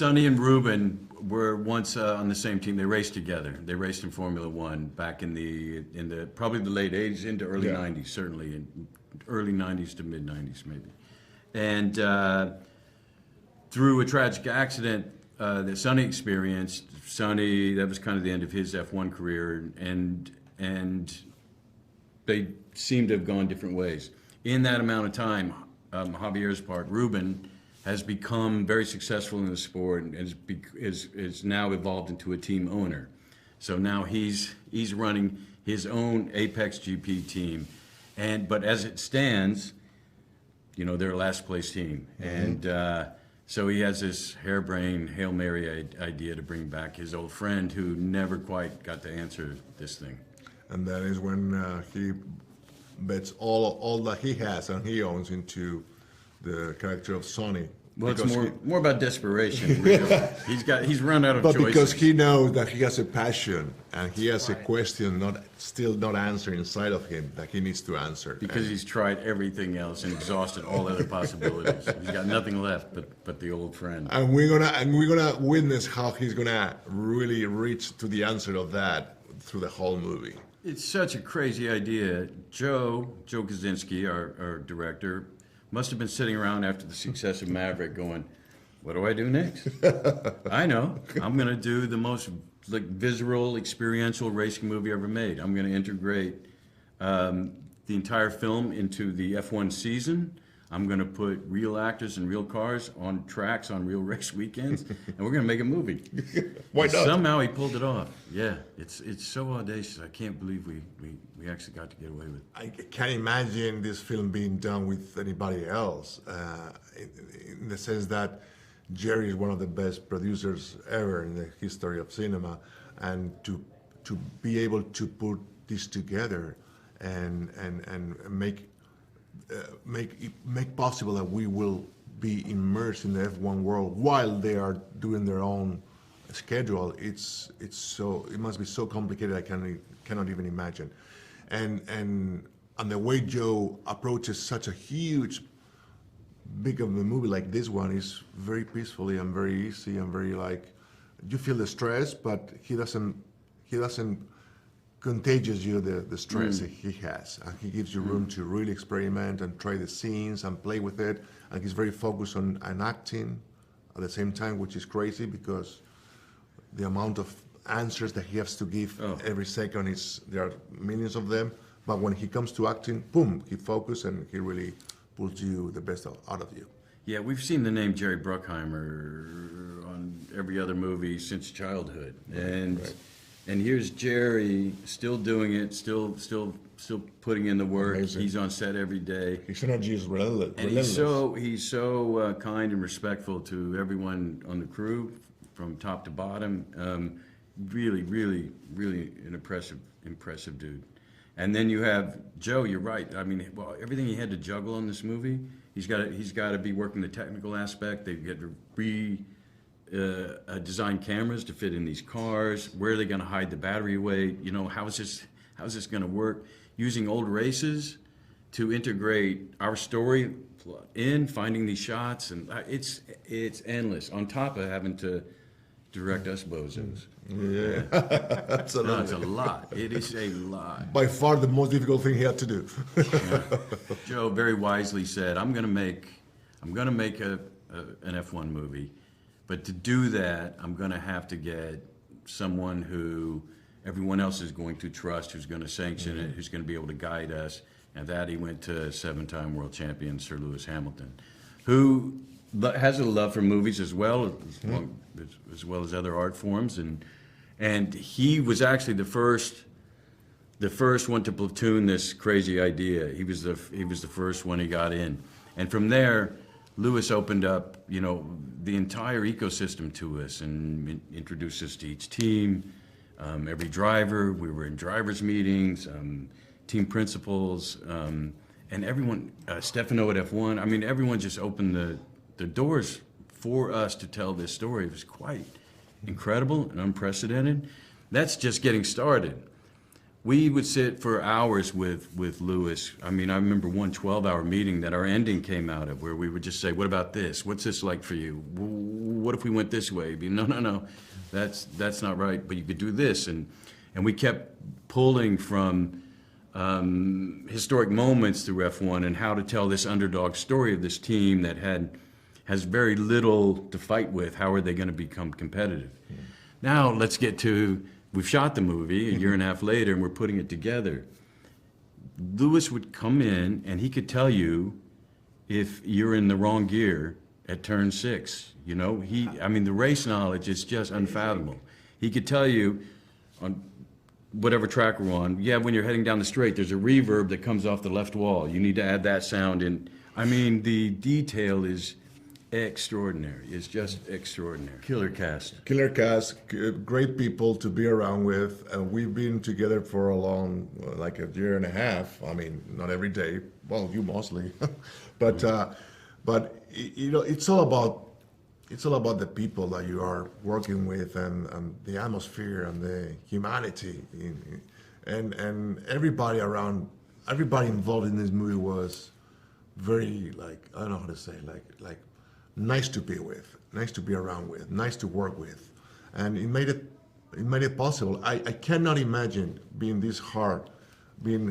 Sonny and Ruben were once on the same team. They raced together. They raced in Formula One back in the probably the late 80s into early 90s, certainly in early 90s to mid 90s maybe. And through a tragic accident that Sonny experienced, that was kind of the end of his F1 career, and they seem to have gone different ways. In that amount of time, Javier's part, Ruben, has become very successful in the sport and is now evolved into a team owner. So now he's running his own Apex GP team, but as it stands, they're a last place team, and so he has this harebrained Hail Mary idea to bring back his old friend who never quite got to answer this thing. And that is when he bets all that he has and he owns into the character of Sonny. Well, it's more about desperation. Really. He's run out of choices. But because he knows that he has a passion and he has a question still not answered inside of him that he needs to answer. Because he's tried everything else and exhausted all other possibilities. He's got nothing left but the old friend. And we're gonna witness how he's gonna really reach to the answer of that through the whole movie. It's such a crazy idea. Joe Kosinski, our director, must have been sitting around after the success of Maverick going, what do I do next? I know. I'm going to do the most visceral, experiential racing movie ever made. I'm going to integrate the entire film into the F1 season. I'm going to put real actors and real cars on tracks on real race weekends, and we're going to make a movie. Why not? Somehow he pulled it off. Yeah, it's so audacious. I can't believe we actually got to get away with it. I can't imagine this film being done with anybody else, in the sense that Jerry is one of the best producers ever in the history of cinema, and to be able to put this together and make possible that we will be immersed in the F1 world while they are doing their own schedule. It must be so complicated. I cannot even imagine. And the way Joe approaches such a huge, big of a movie like this one is very peacefully and very easy and very you feel the stress, but he doesn't contagious you the stress that he has, and he gives you room to really experiment and try the scenes and play with it, and he's very focused on acting at the same time, which is crazy because the amount of answers that he has to give every second there are millions of them, but when he comes to acting, boom, he focuses and he really pulls you the best out of you. Yeah, we've seen the name Jerry Bruckheimer on every other movie since childhood, and here's Jerry still doing it, still putting in the work. Amazing. He's on set every day. His energy is relentless. And he's so kind and respectful to everyone on the crew, from top to bottom. Really, really, really an impressive dude. And then you have Joe. You're right. I mean, everything he had to juggle on this movie, he's got to be working the technical aspect. They get to design cameras to fit in these cars. Where are they going to hide the battery weight? How is this going to work? Using old races to integrate our story in, finding these shots, and it's endless. On top of having to direct us bozos. Yeah, absolutely. No, it's a lot. It is a lot. By far the most difficult thing he had to do. Yeah. Joe very wisely said, "I'm going to make an F1 movie, but to do that, I'm going to have to get someone who everyone else is going to trust, who's going to sanction it, who's going to be able to guide us." And that he went to 7-time world champion Sir Lewis Hamilton, who has a love for movies as well as other art forms, and he was actually the first one to platoon this crazy idea. He was the first one he got in, and from there, Lewis opened up the entire ecosystem to us and introduced us to each team, every driver. We were in drivers' meetings, team principals, and everyone. Stefano at F1. I mean, everyone just opened the doors for us to tell this story. It was quite incredible and unprecedented. That's just getting started. we would sit for hours with Lewis. I mean, I remember one 12-hour meeting that our ending came out of, where we would just say, what about this? What's this like for you? What if we went this way? He'd be, no, that's not right, but you could do this. And we kept pulling from historic moments through F1 and how to tell this underdog story of this team that has very little to fight with. How are they going to become competitive? Now let's get to, we've shot the movie a year and a half later and we're putting it together. Lewis would come in and he could tell you if you're in the wrong gear at turn 6. You know, I mean, the race knowledge is just unfathomable. He could tell you on whatever track we're on, yeah, when you're heading down the straight, there's a reverb that comes off the left wall. You need to add that sound in. I mean, the detail is extraordinary. It's just extraordinary. Killer cast. Great people to be around with. We've been together for a long, like a year and a half. I mean, not every day. Well, you mostly, but you know, it's all about the people that you are working with and the atmosphere and the humanity and everybody involved in this movie was very, like, I don't know how to say, like nice to be with, nice to be around with, nice to work with, and it made it possible. I cannot imagine being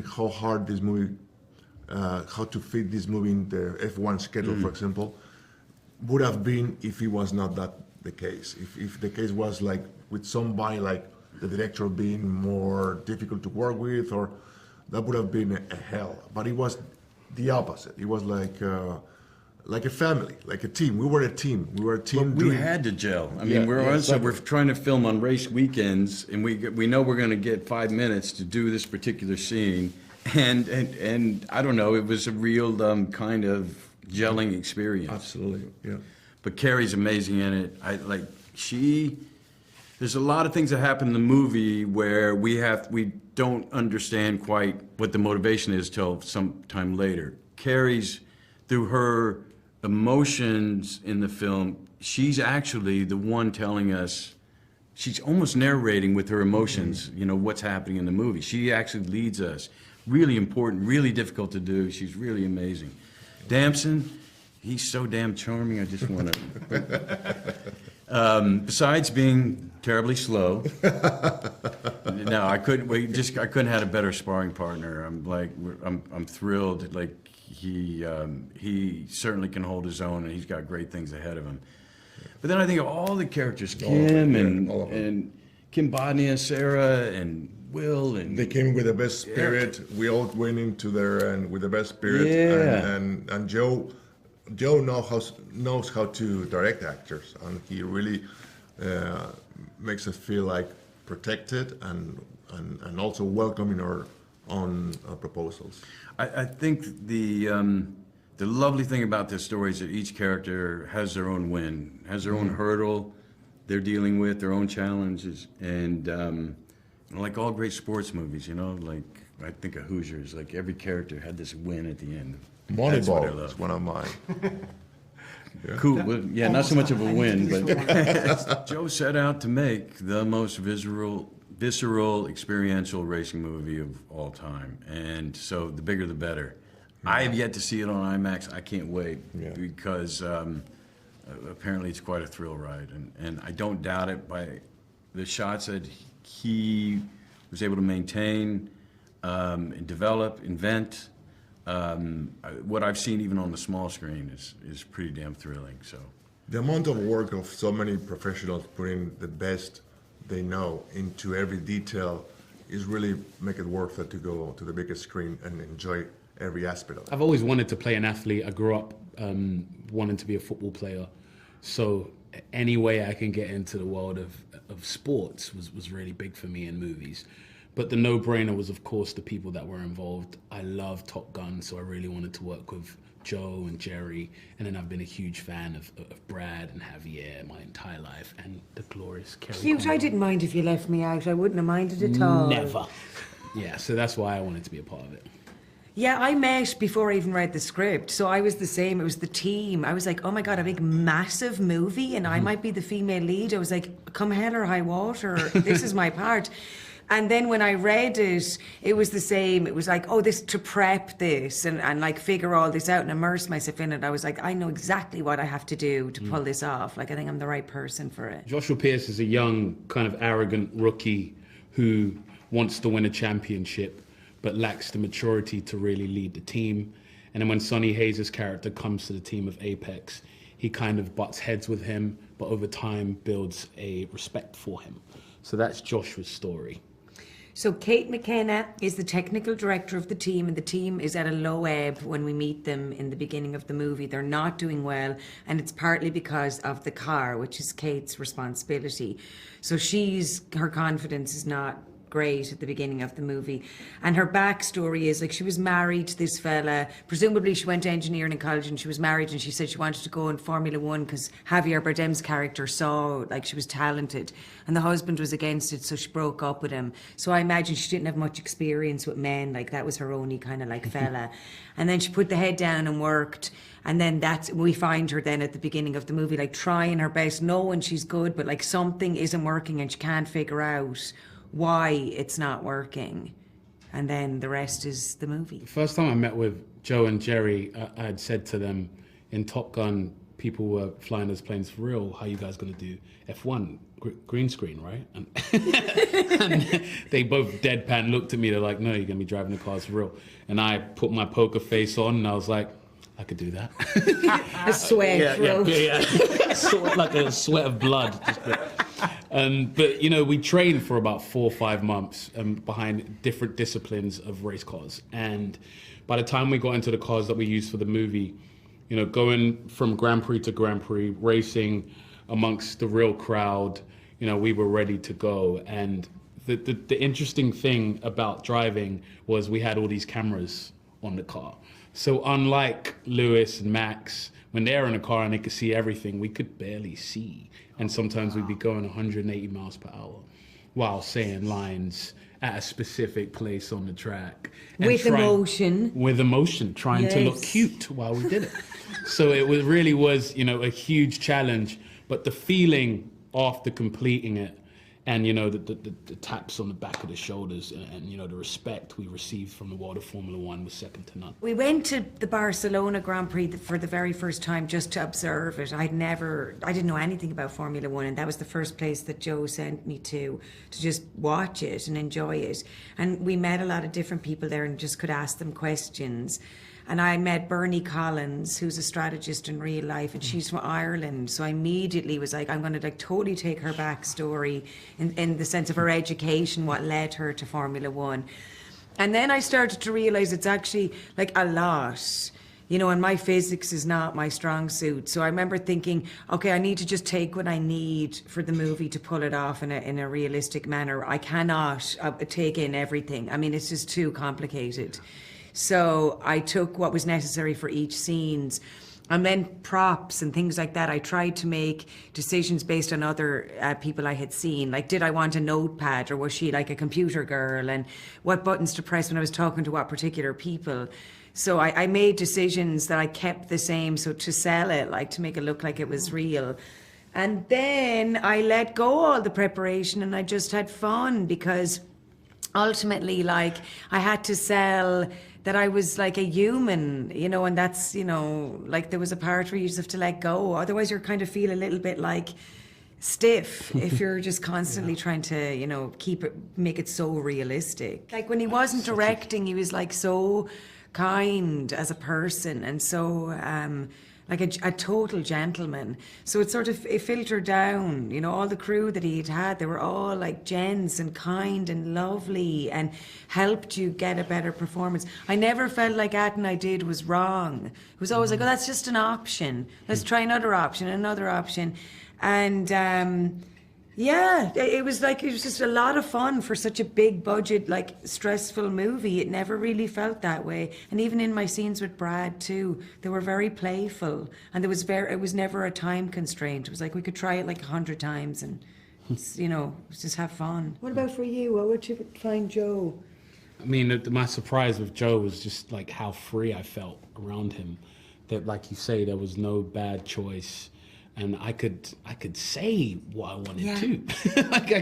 how hard this movie, how to fit this movie in the F1 schedule, for example, would have been if it was not that the case. If the case was like with somebody like the director being more difficult to work with, or that would have been a hell. But it was the opposite. It was like a family, like a team. We were a team. We had to gel. I mean, we're trying to film on race weekends, and we know we're going to get 5 minutes to do this particular scene, and I don't know. It was a real kind of gelling experience. Absolutely, yeah. But Kerry's amazing in it. There's a lot of things that happen in the movie where we don't understand quite what the motivation is till some time later. Kerry's, through her emotions in the film, she's actually the one telling us, she's almost narrating with her emotions, you know, what's happening in the movie. She actually leads us. Really important, really difficult to do. She's really amazing. Damson, he's so damn charming. I just want to. Besides being terribly slow, no, I couldn't have a better sparring partner. I'm thrilled. Like he certainly can hold his own, and he's got great things ahead of him. But then I think of all the characters, Kim and Kim Bodnia, Sarah, and Will, and they came with the best spirit. Yeah. We all went into there and with the best spirit. Yeah. And Joe knows how to direct actors, and he really makes us feel like protected and also welcome in our own proposals. I think the lovely thing about this story is that each character has their own win, has their own hurdle they're dealing with, their own challenges, and like all great sports movies, you know, like I think of Hoosiers, like every character had this win at the end. Moneyball is one of mine. Yeah. Cool. Well, yeah, not so much of a win, but Joe set out to make the most visceral, experiential racing movie of all time, and so the bigger the better. Yeah. I have yet to see it on IMAX. I can't wait because apparently it's quite a thrill ride, and I don't doubt it by the shots that he was able to maintain, and develop, invent. What I've seen even on the small screen is pretty damn thrilling. So the amount of work of so many professionals putting the best they know into every detail is really make it worth it to go to the biggest screen and enjoy every aspect of it. I've always wanted to play an athlete. I grew up wanting to be a football player, so any way I can get into the world of sports was really big for me in movies. But the no-brainer was, of course, the people that were involved. I love Top Gun, so I really wanted to work with Joe and Jerry. And then I've been a huge fan of Brad and Javier my entire life, and the glorious Kerry Cute, Condon. I didn't mind if you left me out. I wouldn't have minded at all. Never. Yeah, so that's why I wanted to be a part of it. Yeah, I met before I even read the script, so I was the same. It was the team. I was like, oh my God, a big, massive movie, and I might be the female lead. I was like, come hell or high water, this is my part. And then when I read it, it was the same. It was like, oh, this to prep this and like figure all this out and immerse myself in it. I was like, I know exactly what I have to do to pull this off. Like, I think I'm the right person for it. Joshua Pearce is a young, kind of arrogant rookie who wants to win a championship, but lacks the maturity to really lead the team. And then when Sonny Hayes' character comes to the team of Apex, he kind of butts heads with him, but over time builds a respect for him. So that's Joshua's story. So Kate McKenna is the technical director of the team, and the team is at a low ebb when we meet them in the beginning of the movie. They're not doing well, and it's partly because of the car, which is Kate's responsibility. So her confidence is not great at the beginning of the movie. And her backstory is like she was married to this fella. Presumably she went to engineering in college and she was married, and she said she wanted to go in Formula One because Javier Bardem's character saw like she was talented, and the husband was against it, so she broke up with him. So I imagine she didn't have much experience with men, like that was her only kind of like fella. And then she put the head down and worked. And then we find her then at the beginning of the movie, like trying her best, knowing she's good, but like something isn't working and she can't figure out why it's not working. And then the rest is the movie. The first time I met with Joe and Jerry, I had said to them, in Top Gun, people were flying those planes for real. How are you guys going to do F1? Green screen, right? And they both deadpan looked at me. They're like, no, you're going to be driving the cars for real. And I put my poker face on and I was like, I could do that. A sweat. Yeah. Sort of like a sweat of blood. But, you know, we trained for about 4 or 5 months behind different disciplines of race cars. And by the time we got into the cars that we used for the movie, you know, going from Grand Prix to Grand Prix, racing amongst the real crowd, you know, we were ready to go. And the interesting thing about driving was we had all these cameras on the car. So unlike Lewis and Max, when they're in a car and they could see everything, we could barely see. And sometimes we'd be going 180 miles per hour while saying lines at a specific place on the track. With emotion, trying to look cute while we did it. So it really was, you know, a huge challenge. But the feeling after completing it, and, you know, the taps on the back of the shoulders and, you know, the respect we received from the world of Formula One was second to none. We went to the Barcelona Grand Prix for the very first time just to observe it. I didn't know anything about Formula One, and that was the first place that Joe sent me to just watch it and enjoy it. And we met a lot of different people there and just could ask them questions. And I met Bernie Collins, who's a strategist in real life, and she's from Ireland. So I immediately was like, I'm going to like totally take her backstory in the sense of her education, what led her to Formula One. And then I started to realize it's actually like a lot, you know, and my physics is not my strong suit. So I remember thinking, okay, I need to just take what I need for the movie to pull it off in a realistic manner. I cannot take in everything. I mean, it's just too complicated. So I took what was necessary for each scenes, and then props and things like that. I tried to make decisions based on other people I had seen. Like, did I want a notepad, or was she like a computer girl, and what buttons to press when I was talking to what particular people. So I made decisions that I kept the same, so to sell it, like to make it look like it was real. And then I let go all the preparation and I just had fun, because ultimately, like, I had to sell that I was like a human, you know, and that's, you know, like there was a part where you just have to let go. Otherwise you're kind of feel a little bit like stiff if you're just constantly trying to, you know, make it so realistic. Like when he wasn't directing, he was like so kind as a person and so like a total gentleman. So it filtered down, you know, all the crew that he'd had, they were all like gents and kind and lovely and helped you get a better performance. I never felt like anything I did was wrong. It was always like, oh, that's just an option. Let's try another option. And yeah, it was just a lot of fun for such a big budget, like stressful movie. It never really felt that way. And even in my scenes with Brad too, they were very playful, and it was never a time constraint. It was like we could try it like 100 times and, you know, just have fun. What about for you? What would you find Joe? I mean, my surprise with Joe was just like how free I felt around him. That, like you say, there was no bad choice. And I could say what I wanted to. Like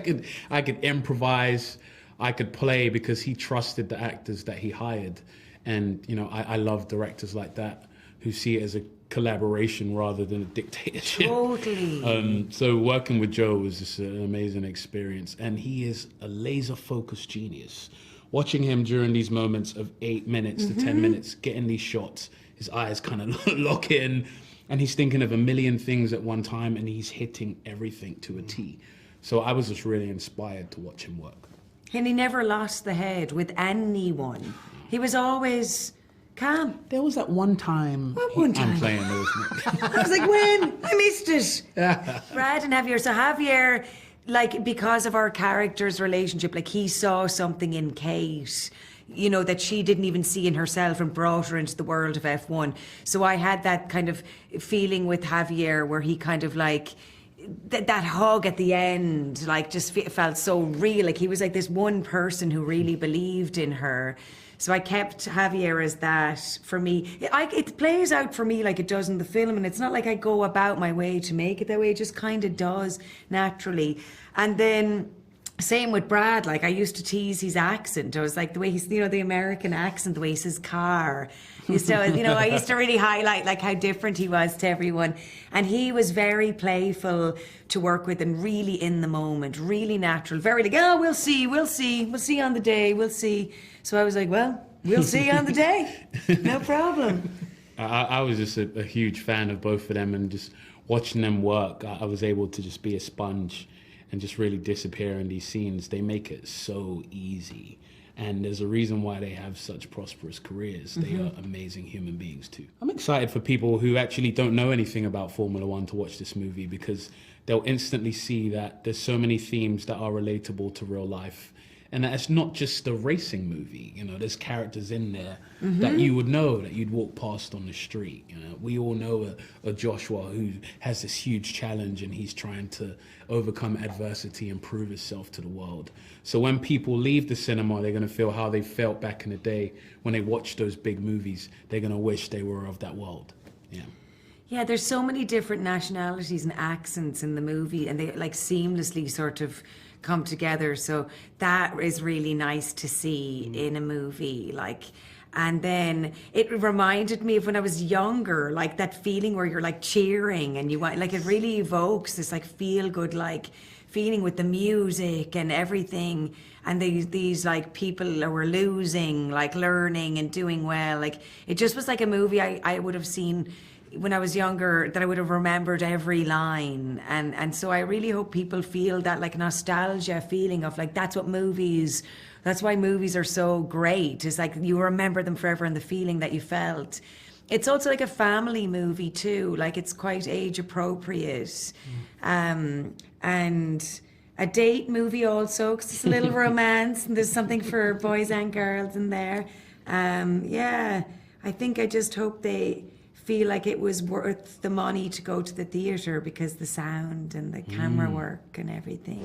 I could improvise. I could play because he trusted the actors that he hired. And, you know, I love directors like that who see it as a collaboration rather than a dictatorship. Totally. So working with Joe was just an amazing experience. And he is a laser-focused genius. Watching him during these moments of 8 minutes to 10 minutes, getting these shots, his eyes kind of lock in, and he's thinking of a million things at one time, and he's hitting everything to a T. So I was just really inspired to watch him work. And he never lost the head with anyone. He was always calm. There was that one time. What one time? I'm playing those. I was like, when? I missed it. Brad and Javier. So Javier, like, because of our characters' relationship, like, he saw something in Kate, you know, that she didn't even see in herself and brought her into the world of F1. So I had that kind of feeling with Javier where he kind of like, that hug at the end, like, just felt so real. Like, he was like this one person who really believed in her. So I kept Javier as that for me. It plays out for me like it does in the film, and it's not like I go about my way to make it that way. It just kind of does naturally. And then same with Brad. Like, I used to tease his accent. I was like, the way he's, you know, the American accent, the way he says car. I used to really highlight like how different he was to everyone. And he was very playful to work with and really in the moment, really natural, very like, oh, we'll see on the day, we'll see. So I was like, well, we'll see on the day, no problem. I was just a huge fan of both of them, and just watching them work, I was able to just be a sponge and just really disappear in these scenes. They make it so easy. And there's a reason why they have such prosperous careers. They are amazing human beings too. I'm excited for people who actually don't know anything about Formula One to watch this movie, because they'll instantly see that there's so many themes that are relatable to real life. And that it's not just a racing movie. You know, there's characters in there that you would know, that you'd walk past on the street. You know, we all know a Joshua who has this huge challenge, and he's trying to overcome adversity and prove himself to the world. So when people leave the cinema, they're going to feel how they felt back in the day when they watched those big movies. They're going to wish they were of that world. Yeah. Yeah, there's so many different nationalities and accents in the movie, and they like seamlessly sort of come together. So that is really nice to see in a movie. Like, and then it reminded me of when I was younger, like that feeling where you're like cheering and you want, like, it really evokes this like feel good like feeling with the music and everything. And these like people who were losing, like learning and doing well. Like, it just was like a movie I would have seen when I was younger, that I would have remembered every line. And so I really hope people feel that like nostalgia feeling of like, that's why movies are so great. It's like you remember them forever and the feeling that you felt. It's also like a family movie too. Like, it's quite age appropriate. And a date movie also, because it's a little romance and there's something for boys and girls in there. Yeah, I think I just hope they feel like it was worth the money to go to the theatre because the sound and the camera work and everything.